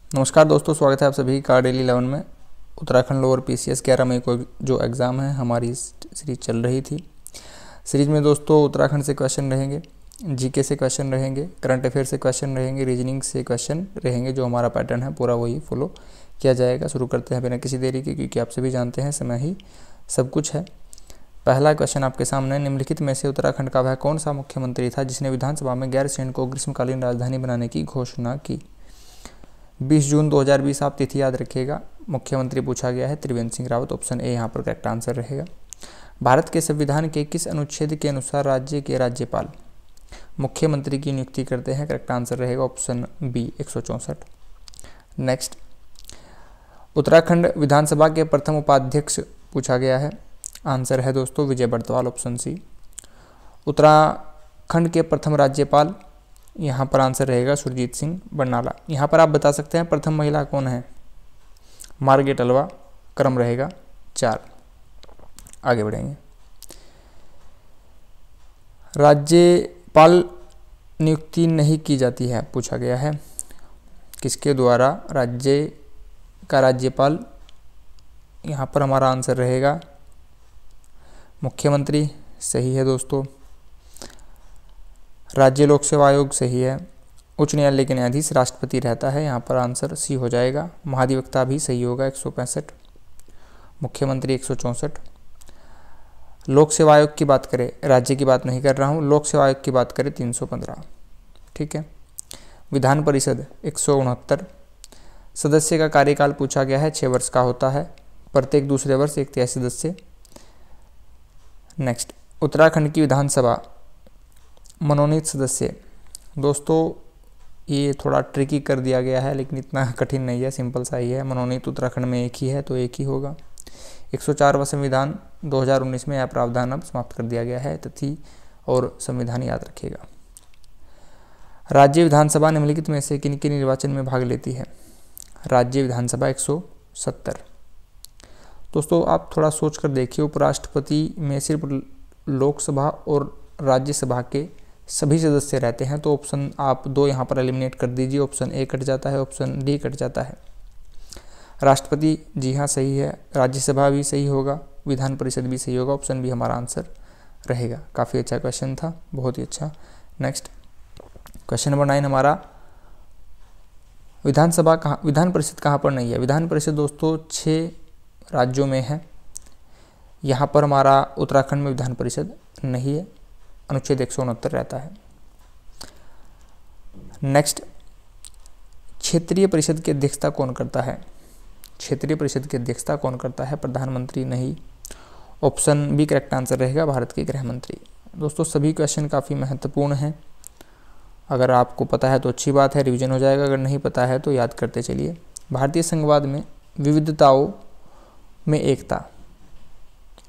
नमस्कार दोस्तों, स्वागत है आप सभी का डेली 11 में। उत्तराखंड लोअर पीसीएस 11 मई को जो एग्ज़ाम है हमारी सीरीज चल रही थी। सीरीज में दोस्तों उत्तराखंड से क्वेश्चन रहेंगे, जीके से क्वेश्चन रहेंगे, करंट अफेयर से क्वेश्चन रहेंगे, रीजनिंग से क्वेश्चन रहेंगे। जो हमारा पैटर्न है पूरा वही फॉलो किया जाएगा। शुरू करते हैं बिना किसी देरी के, क्योंकि आप सभी जानते हैं समय ही सब कुछ है। पहला क्वेश्चन आपके सामने, निम्नलिखित में से उत्तराखंड का वह कौन सा मुख्यमंत्री था जिसने विधानसभा में गैरसैंण को ग्रीष्मकालीन राजधानी बनाने की घोषणा की? 20 जून 2020 आप तिथि याद रखिएगा। मुख्यमंत्री पूछा गया है त्रिवेंद्र सिंह रावत। ऑप्शन ए यहाँ पर करेक्ट आंसर रहेगा। भारत के संविधान के किस अनुच्छेद के अनुसार राज्य के राज्यपाल मुख्यमंत्री की नियुक्ति करते हैं? करेक्ट आंसर रहेगा ऑप्शन बी 164। नेक्स्ट, उत्तराखंड विधानसभा के प्रथम उपाध्यक्ष पूछा गया है। आंसर है दोस्तों विजय बर्तवाल, ऑप्शन सी। उत्तराखंड के प्रथम राज्यपाल, यहाँ पर आंसर रहेगा सुरजीत सिंह बरनाला। यहाँ पर आप बता सकते हैं प्रथम महिला कौन है? Margaret Alva. क्रम रहेगा 4। आगे बढ़ेंगे। राज्यपाल नियुक्ति नहीं की जाती है पूछा गया है। किसके द्वारा राज्य का राज्यपाल? यहाँ पर हमारा आंसर रहेगा मुख्यमंत्री। सही है दोस्तों। राज्य लोक सेवा आयोग सही है। उच्च न्यायालय के न्यायाधीश राष्ट्रपति रहता है, यहाँ पर आंसर सी हो जाएगा। महाधिवक्ता भी सही होगा 165। मुख्यमंत्री 164। लोक सेवा आयोग की बात करें, राज्य की बात नहीं कर रहा हूँ, लोक सेवा आयोग की बात करें 315। ठीक है। विधान परिषद 169 सदस्य का कार्यकाल पूछा गया है, 6 वर्ष का होता है। प्रत्येक दूसरे वर्ष एक तिहाई सदस्य। नेक्स्ट, उत्तराखंड की विधानसभा मनोनीत सदस्य। दोस्तों ये थोड़ा ट्रिकी कर दिया गया है, लेकिन इतना कठिन नहीं है, सिंपल सा ही है। मनोनीत उत्तराखंड में एक ही है तो एक ही होगा। 104वां संविधान 2019 में यह प्रावधान अब समाप्त कर दिया गया है। तिथि और संविधान याद रखिएगा। राज्य विधानसभा निम्नलिखित में से किन के निर्वाचन में भाग लेती है? राज्य विधानसभा 170। दोस्तों आप थोड़ा सोच कर देखिए, उपराष्ट्रपति में सिर्फ लोकसभा और राज्यसभा के सभी सदस्य रहते हैं, तो ऑप्शन आप 2 यहाँ पर एलिमिनेट कर दीजिए। ऑप्शन ए कट जाता है, ऑप्शन डी कट जाता है। राष्ट्रपति जी हाँ सही है, राज्यसभा भी सही होगा, विधान परिषद भी सही होगा। ऑप्शन बी हमारा आंसर रहेगा। काफ़ी अच्छा क्वेश्चन था, बहुत ही अच्छा। नेक्स्ट, क्वेश्चन नंबर 9 हमारा, विधान परिषद कहाँ पर नहीं है? विधान परिषद दोस्तों 6 राज्यों में है। यहाँ पर हमारा उत्तराखंड में विधान परिषद नहीं है, अनुच्छेद 169 रहता है। नेक्स्ट, क्षेत्रीय परिषद की अध्यक्षता कौन करता है? क्षेत्रीय परिषद की अध्यक्षता कौन करता है? प्रधानमंत्री नहीं। ऑप्शन बी करेक्ट आंसर रहेगा, भारत के गृह मंत्री। दोस्तों सभी क्वेश्चन काफ़ी महत्वपूर्ण हैं। अगर आपको पता है तो अच्छी बात है, रिवीजन हो जाएगा। अगर नहीं पता है तो याद करते चलिए। भारतीय संघवाद में विविधताओं में एकता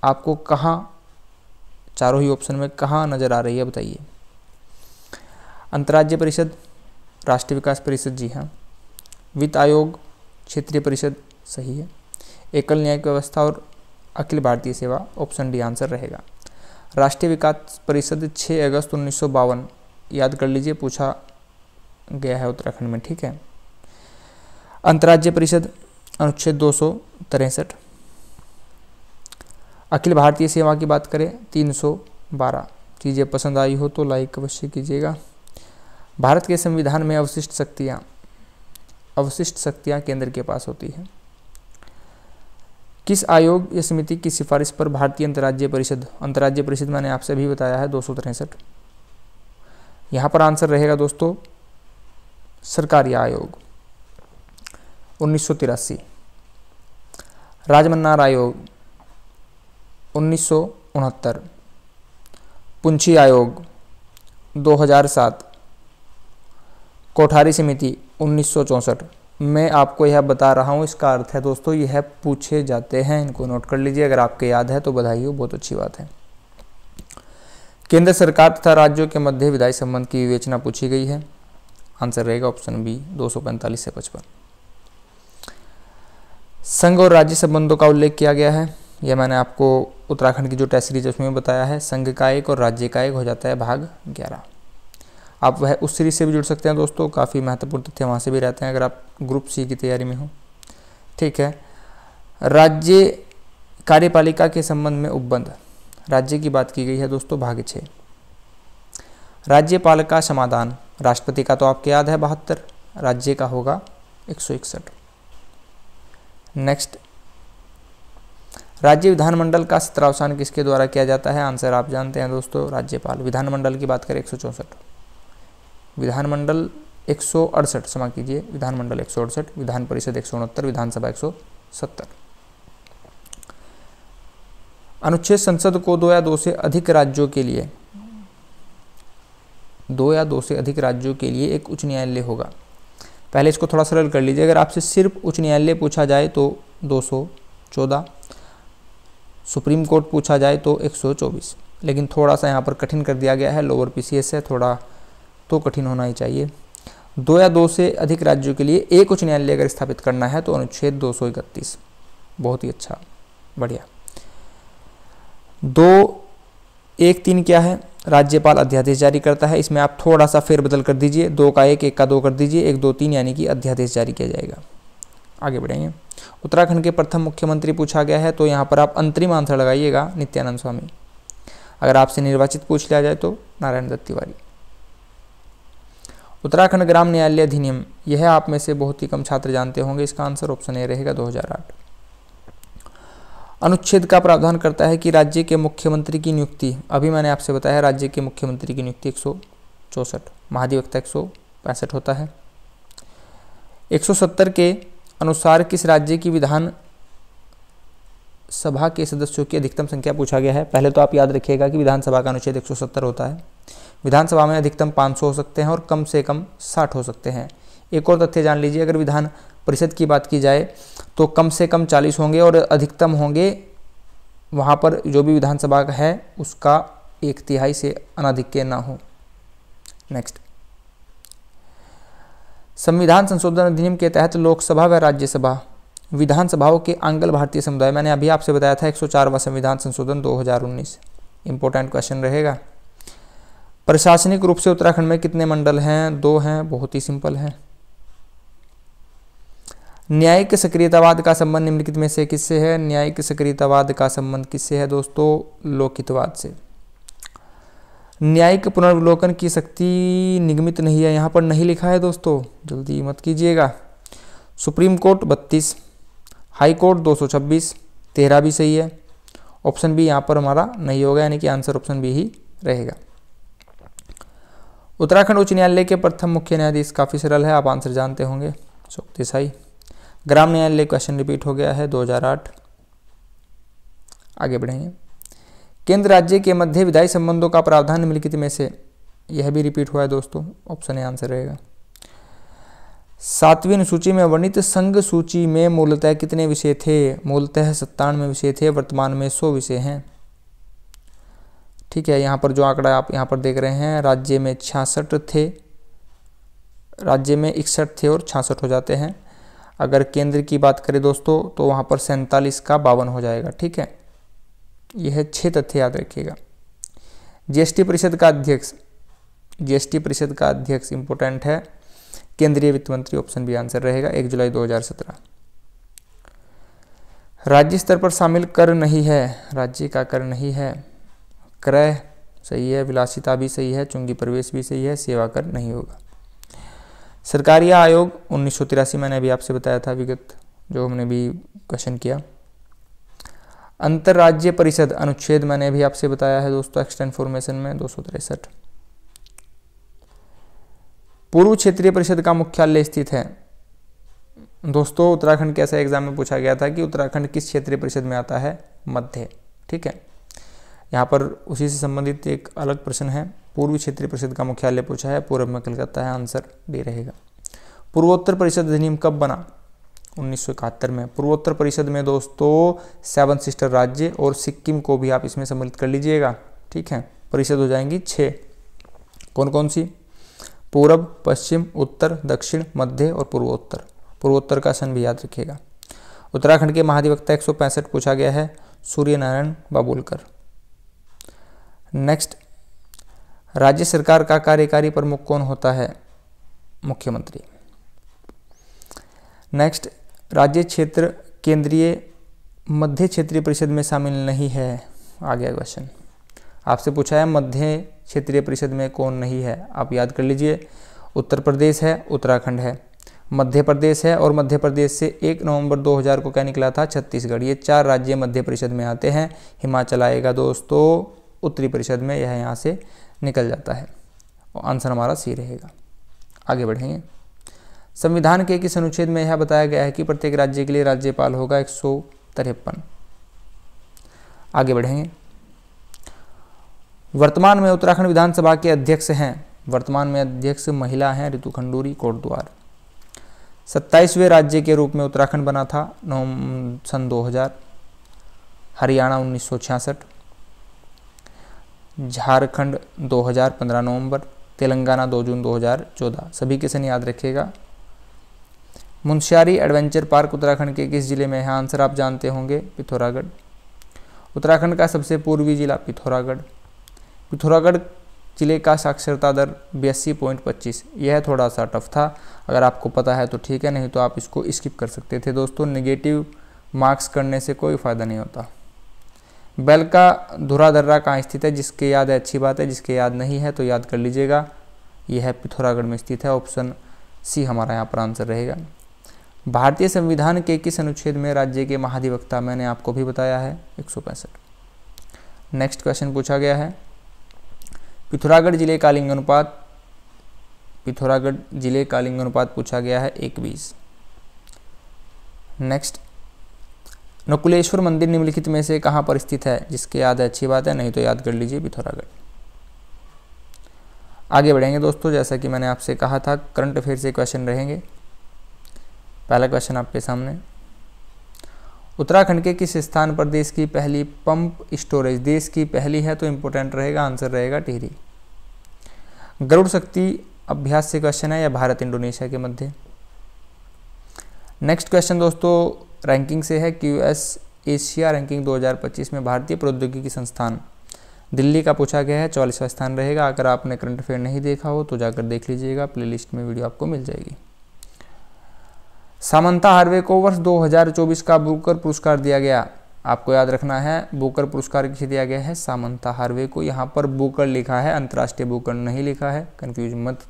आपको कहाँ, चारों ही ऑप्शन में कहाँ नज़र आ रही है बताइए? अंतर्राज्य परिषद, राष्ट्रीय विकास परिषद जी हाँ। वित्त आयोग, क्षेत्रीय परिषद सही है। एकल न्यायिक व्यवस्था और अखिल भारतीय सेवा, ऑप्शन डी आंसर रहेगा। राष्ट्रीय विकास परिषद 6 अगस्त 1952 याद कर लीजिए, पूछा गया है उत्तराखंड में। ठीक है। अंतर्राज्य परिषद अनुच्छेद 263। अखिल भारतीय सेवा की बात करें 312। चीज़ें पसंद आई हो तो लाइक अवश्य कीजिएगा। भारत के संविधान में अवशिष्ट शक्तियाँ केंद्र के पास होती है। किस आयोग या समिति की सिफारिश पर भारतीय अंतर्राज्य परिषद मैंने आपसे भी बताया है 263। यहाँ पर आंसर रहेगा दोस्तों सरकारी आयोग 1983। राजमन्नार आयोग 1969। पुंछी आयोग 2007। कोठारी समिति 1964। मैं आपको यह बता रहा हूँ, इसका अर्थ है दोस्तों यह पूछे जाते हैं, इनको नोट कर लीजिए। अगर आपके याद है तो बधाई हो, बहुत अच्छी बात है। केंद्र सरकार तथा राज्यों के मध्य विधायी संबंध की विवेचना पूछी गई है। आंसर रहेगा ऑप्शन बी 245 से 55। संघ और राज्य संबंधों का उल्लेख किया गया है। यह मैंने आपको उत्तराखंड की जो टेस्ट सीरीज है उसमें बताया है। संघ का 1 और राज्य का 1 हो जाता है भाग 11। आप वह उस सीरीज से भी जुड़ सकते हैं दोस्तों, काफ़ी महत्वपूर्ण तथ्य वहाँ से भी रहते हैं अगर आप ग्रुप सी की तैयारी में हो। ठीक है, राज्य कार्यपालिका के संबंध में उपबंध, राज्य की बात की गई है दोस्तों, भाग 6। राज्यपाल का समाधान, राष्ट्रपति का तो आपको याद है 72, राज्य का होगा 161। नेक्स्ट, राज्य विधानमंडल का सत्रावसान किसके द्वारा किया जाता है? आंसर आप जानते हैं दोस्तों, राज्यपाल। विधानमंडल की बात करें 164, विधानमंडल 168, क्षमा कीजिए, विधानमंडल 168, विधान परिषद 169, विधानसभा 170। अनुच्छेद संसद को 2 या 2 से अधिक राज्यों के लिए, 2 या 2 से अधिक राज्यों के लिए एक उच्च न्यायालय होगा। पहले इसको थोड़ा सरल कर लीजिए, अगर आपसे सिर्फ उच्च न्यायालय पूछा जाए तो 214, सुप्रीम कोर्ट पूछा जाए तो 124, लेकिन थोड़ा सा यहाँ पर कठिन कर दिया गया है, लोअर पीसीएस है, थोड़ा तो कठिन होना ही चाहिए। 2 या 2 से अधिक राज्यों के लिए एक उच्च न्यायालय अगर स्थापित करना है तो अनुच्छेद 231, बहुत ही अच्छा, बढ़िया। 2(1)(3) क्या है? राज्यपाल अध्यादेश जारी करता है, इसमें आप थोड़ा सा फेरबदल कर दीजिए, 2 का 1, 1 का 2 कर दीजिए, 1, 2, 3 यानी कि अध्यादेश जारी किया जाएगा। आगे बढ़ेंगे। उत्तराखंड के प्रथम मुख्यमंत्री पूछा गया है तो यहाँ पर आप अंतरिम आंसर लगाइएगा, नित्यानंद स्वामी। अगर आपसे निर्वाचित पूछ लिया जाए तो नारायण दत्त तिवारी। उत्तराखंड ग्राम न्यायालय अधिनियम, यह आप में से बहुत ही कम छात्र जानते होंगे, इसका आंसर ऑप्शन ए रहेगा, 2008। अनुच्छेद का प्रावधान करता है कि राज्य के मुख्यमंत्री की नियुक्ति, अभी मैंने आपसे बताया राज्य के मुख्यमंत्री की नियुक्ति 164, महाधिवक्ता 165 होता है। 170 के अनुसार किस राज्य की विधान सभा के सदस्यों की अधिकतम संख्या पूछा गया है? पहले तो आप याद रखिएगा कि विधानसभा का अनुच्छेद 170 होता है। विधानसभा में अधिकतम 500 हो सकते हैं और कम से कम 60 हो सकते हैं। एक और तथ्य जान लीजिए, अगर विधान परिषद की बात की जाए तो कम से कम 40 होंगे और अधिकतम होंगे, वहाँ पर जो भी विधानसभा है उसका 1/3 से अनाधिक्य ना हो। नेक्स्ट, संविधान संशोधन अधिनियम के तहत लोकसभा व राज्यसभा विधानसभाओं के आंग्ल भारतीय समुदाय, मैंने अभी आपसे बताया था 104वां संविधान संशोधन 2019, इंपॉर्टेंट क्वेश्चन रहेगा। प्रशासनिक रूप से उत्तराखंड में कितने मंडल हैं? 2 हैं, बहुत ही सिंपल है। न्यायिक सक्रियतावाद का संबंध निम्नलिखित में से किससे है? न्यायिक सक्रियतावाद का संबंध किससे है दोस्तों? लोकहितवाद से। न्यायिक पुनर्विलोकन की शक्ति निगमित नहीं है, यहाँ पर नहीं लिखा है दोस्तों, जल्दी मत कीजिएगा। सुप्रीम कोर्ट 32, हाई कोर्ट 226, 13 भी सही है। ऑप्शन बी यहाँ पर हमारा नहीं होगा, यानी कि आंसर ऑप्शन बी ही रहेगा। उत्तराखंड उच्च न्यायालय के प्रथम मुख्य न्यायाधीश, काफ़ी सरल है, आप आंसर जानते होंगे, अशोक देसाई। ग्राम न्यायालय क्वेश्चन रिपीट हो गया है, 2008। आगे बढ़ेंगे। केंद्र राज्य के मध्य विधायी संबंधों का प्रावधान निम्नलिखित में से, यह भी रिपीट हुआ है दोस्तों, ऑप्शन ए आंसर रहेगा। 7वीं अनुसूची में वर्णित संघ सूची में मूलतः कितने विषय थे? मूलतः 97 विषय थे, वर्तमान में 100 विषय हैं। ठीक है, यहाँ पर जो आंकड़ा आप यहाँ पर देख रहे हैं, राज्य में 66 थे, राज्य में 61 थे और 66 हो जाते हैं। अगर केंद्र की बात करें दोस्तों तो वहाँ पर 47 का 52 हो जाएगा। ठीक है, यह 6 तथ्य याद रखिएगा। जीएसटी परिषद का अध्यक्ष, जीएसटी परिषद का अध्यक्ष इंपोर्टेंट है, केंद्रीय वित्त मंत्री, ऑप्शन बी आंसर रहेगा, 1 जुलाई 2017। राज्य स्तर पर शामिल कर नहीं है, राज्य का कर नहीं है, क्रय सही है, विलासिता भी सही है, चुंगी प्रवेश भी सही है, सेवा कर नहीं होगा। सरकारी आयोग 1983 मैंने अभी आपसे बताया था, विगत जो हमने भी क्वेश्चन किया। अंतरराज्य परिषद अनुच्छेद मैंने अभी आपसे बताया है दोस्तों, एक्सटेंड फॉर्मेशन में 263। पूर्व क्षेत्रीय परिषद का मुख्यालय स्थित है दोस्तों, उत्तराखंड के ऐसा एग्जाम में पूछा गया था कि उत्तराखंड किस क्षेत्रीय परिषद में आता है? मध्य। ठीक है, यहाँ पर उसी से संबंधित एक अलग प्रश्न है, पूर्वी क्षेत्रीय परिषद का मुख्यालय पूछा है, पूर्व में कलकत्ता है, आंसर डी रहेगा। पूर्वोत्तर परिषद अधिनियम कब बना? 1971 में। पूर्वोत्तर परिषद में दोस्तों 7 सिस्टर राज्य और सिक्किम को भी आप इसमें सम्मिलित कर लीजिएगा। ठीक है, परिषद हो जाएंगी 6, कौन कौन सी? पूर्व, पश्चिम, उत्तर, दक्षिण, मध्य और पूर्वोत्तर। पूर्वोत्तर का सन भी याद रखिएगा। उत्तराखंड के महाधिवक्ता 165 पूछा गया है, सूर्य नारायण बाबुलकर। नेक्स्ट, राज्य सरकार का कार्यकारी प्रमुख कौन होता है? मुख्यमंत्री। नेक्स्ट, राज्य क्षेत्र केंद्रीय मध्य क्षेत्रीय परिषद में शामिल नहीं है। आ गया क्वेश्चन, आपसे पूछा है मध्य क्षेत्रीय परिषद में कौन नहीं है, आप याद कर लीजिए। उत्तर प्रदेश है, उत्तराखंड है, मध्य प्रदेश है, और मध्य प्रदेश से 1 नवंबर 2000 को क्या निकला था? छत्तीसगढ़। ये 4 राज्य मध्य परिषद में आते हैं। हिमाचल आएगा दोस्तों उत्तरी परिषद में, यह यहाँ से निकल जाता है और आंसर हमारा सी रहेगा। आगे बढ़ेंगे। संविधान के किस अनुच्छेद में यह बताया गया है कि प्रत्येक राज्य के लिए राज्यपाल होगा? 153। आगे बढ़ेंगे। वर्तमान में उत्तराखंड विधानसभा के अध्यक्ष हैं, वर्तमान में अध्यक्ष महिला हैं ऋतु खंडूरी कोटद्वार। 27वें राज्य के रूप में उत्तराखंड बना था सन 2000, हरियाणा 1966, झारखंड 2000 15 नवंबर, तेलंगाना 2 जून 2014। सभी क्वेश्चन याद रखिएगा। मुंशियारी एडवेंचर पार्क उत्तराखंड के किस जिले में है? आंसर आप जानते होंगे, पिथौरागढ़। उत्तराखंड का सबसे पूर्वी जिला पिथौरागढ़। पिथौरागढ़ जिले का साक्षरता दर 82.25। यह थोड़ा सा टफ था, अगर आपको पता है तो ठीक है, नहीं तो आप इसको स्किप कर सकते थे दोस्तों। नेगेटिव मार्क्स करने से कोई फ़ायदा नहीं होता। बैल का धुरा दर्रा कहाँ स्थित है? जिसके याद है अच्छी बात है, जिसके याद नहीं है तो याद कर लीजिएगा। यह है पिथौरागढ़ में स्थित है। ऑप्शन सी हमारा यहाँ पर आंसर रहेगा। भारतीय संविधान के किस अनुच्छेद में राज्य के महाधिवक्ता? मैंने आपको भी बताया है, 165। नेक्स्ट क्वेश्चन पूछा गया है, पिथौरागढ़ जिले का लिंगानुपात, पिथौरागढ़ जिले का लिंगानुपात पूछा गया है 1:20। नेक्स्ट, नकुलेश्वर मंदिर निम्नलिखित में से कहाँ पर स्थित है? जिसके याद है अच्छी बात है, नहीं तो याद कर लीजिए पिथौरागढ़। आगे बढ़ेंगे दोस्तों। जैसा कि मैंने आपसे कहा था, करंट अफेयर से क्वेश्चन रहेंगे। पहला क्वेश्चन आपके सामने, उत्तराखंड के किस स्थान पर देश की पहली पंप स्टोरेज? देश की पहली है तो इंपॉर्टेंट रहेगा, आंसर रहेगा टिहरी। गरुड़ शक्ति अभ्यास से क्वेश्चन है या भारत इंडोनेशिया के मध्य? नेक्स्ट क्वेश्चन दोस्तों रैंकिंग से है, QS एशिया रैंकिंग 2025 में भारतीय प्रौद्योगिकी संस्थान दिल्ली का पूछा गया है, 44वां स्थान रहेगा। अगर आपने करंट अफेयर नहीं देखा हो तो जाकर देख लीजिएगा, प्लेलिस्ट में वीडियो आपको मिल जाएगी। सामंथा हार्वे को वर्ष 2024 का बुकर पुरस्कार दिया गया। आपको याद रखना है, बुकर पुरस्कार किसे दिया गया है? सामंथा हार्वे को। यहाँ पर बुकर लिखा है, अंतर्राष्ट्रीय बुकर नहीं लिखा है, कंफ्यूज मत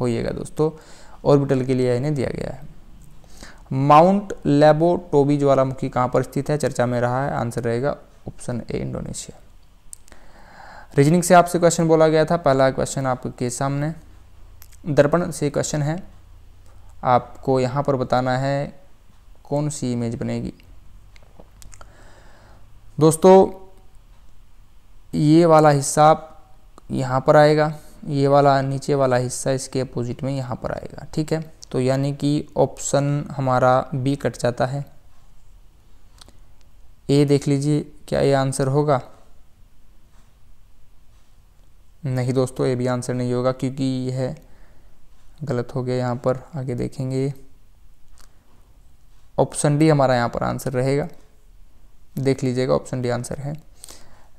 होइएगा दोस्तों। ऑर्बिटल के लिए इन्हें दिया गया है। माउंट लेबोटोबी ज्वालामुखी कहाँ पर स्थित है? चर्चा में रहा है, आंसर रहेगा ऑप्शन ए इंडोनेशिया। रीजनिंग से आपसे क्वेश्चन बोला गया था। पहला क्वेश्चन आपके सामने दर्पण से क्वेश्चन है, आपको यहाँ पर बताना है कौन सी इमेज बनेगी। दोस्तों ये वाला हिस्सा यहाँ पर आएगा, ये वाला नीचे वाला हिस्सा इसके अपोजिट में यहाँ पर आएगा, ठीक है। तो यानी कि ऑप्शन हमारा बी कट जाता है। ए देख लीजिए, क्या ये आंसर होगा? नहीं दोस्तों, ए भी आंसर नहीं होगा क्योंकि यह गलत हो गया यहाँ पर। आगे देखेंगे, ऑप्शन डी हमारा यहाँ पर आंसर रहेगा, देख लीजिएगा, ऑप्शन डी आंसर है।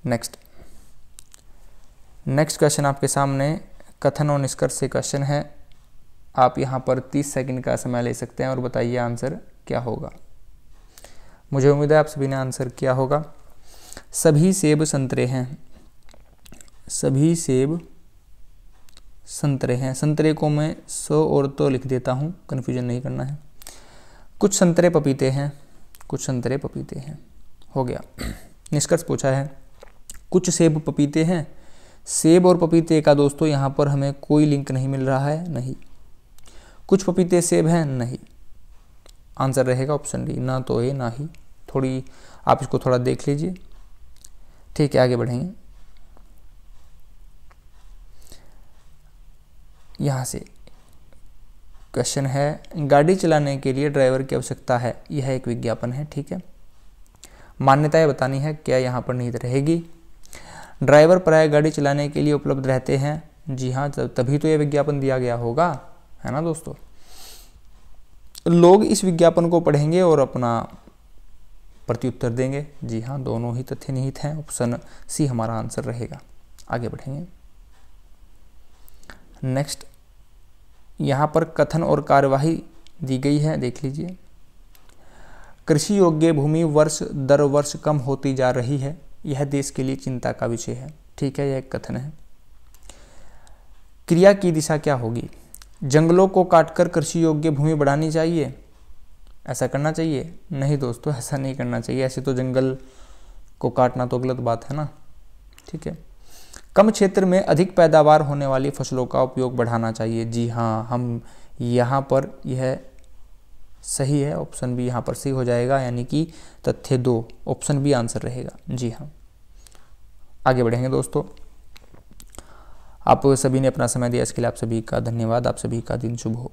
नेक्स्ट क्वेश्चन आपके सामने कथन और निष्कर्ष से क्वेश्चन है। आप यहाँ पर 30 सेकंड का समय ले सकते हैं और बताइए आंसर क्या होगा। मुझे उम्मीद है आप सभी ने आंसर किया होगा। सभी सेब संतरे हैं, सभी सेब संतरे हैं। संतरे को मैं 100 और तो लिख देता हूँ, कन्फ्यूजन नहीं करना है। कुछ संतरे पपीते हैं, कुछ संतरे पपीते हैं, हो गया। निष्कर्ष पूछा है, कुछ सेब पपीते हैं। सेब और पपीते का दोस्तों यहाँ पर हमें कोई लिंक नहीं मिल रहा है, नहीं। कुछ पपीते सेब हैं, नहीं। आंसर रहेगा ऑप्शन डी, ना तो ए ना ही। थोड़ी आप इसको थोड़ा देख लीजिए, ठीक है। आगे बढ़ेंगे, यहाँ से क्वेश्चन है, गाड़ी चलाने के लिए ड्राइवर की आवश्यकता है। यह एक विज्ञापन है, ठीक है। मान्यताएं बतानी है, क्या यहाँ पर निहित रहेगी? ड्राइवर प्रायः गाड़ी चलाने के लिए उपलब्ध रहते हैं। जी हाँ, तभी तो यह विज्ञापन दिया गया होगा, है ना दोस्तों। लोग इस विज्ञापन को पढ़ेंगे और अपना प्रत्युत्तर देंगे। जी हाँ, दोनों ही तथ्य निहित हैं। ऑप्शन सी हमारा आंसर रहेगा। आगे बढ़ेंगे, नेक्स्ट यहाँ पर कथन और कार्यवाही दी गई है, देख लीजिए। कृषि योग्य भूमि वर्ष दर वर्ष कम होती जा रही है, यह देश के लिए चिंता का विषय है। ठीक है, यह एक कथन है। क्रिया की दिशा क्या होगी? जंगलों को काटकर कृषि योग्य भूमि बढ़ानी चाहिए, ऐसा करना चाहिए? नहीं दोस्तों, ऐसा नहीं करना चाहिए। ऐसे तो जंगल को काटना तो गलत बात है ना। ठीक है। कम क्षेत्र में अधिक पैदावार होने वाली फसलों का उपयोग बढ़ाना चाहिए। जी हाँ, हम यहाँ पर यह सही है, ऑप्शन बी यहाँ पर सही हो जाएगा, यानी कि तथ्य 2 ऑप्शन बी आंसर रहेगा। जी हाँ, आगे बढ़ेंगे दोस्तों। आप सभी ने अपना समय दिया, इसके लिए आप सभी का धन्यवाद। आप सभी का दिन शुभ हो।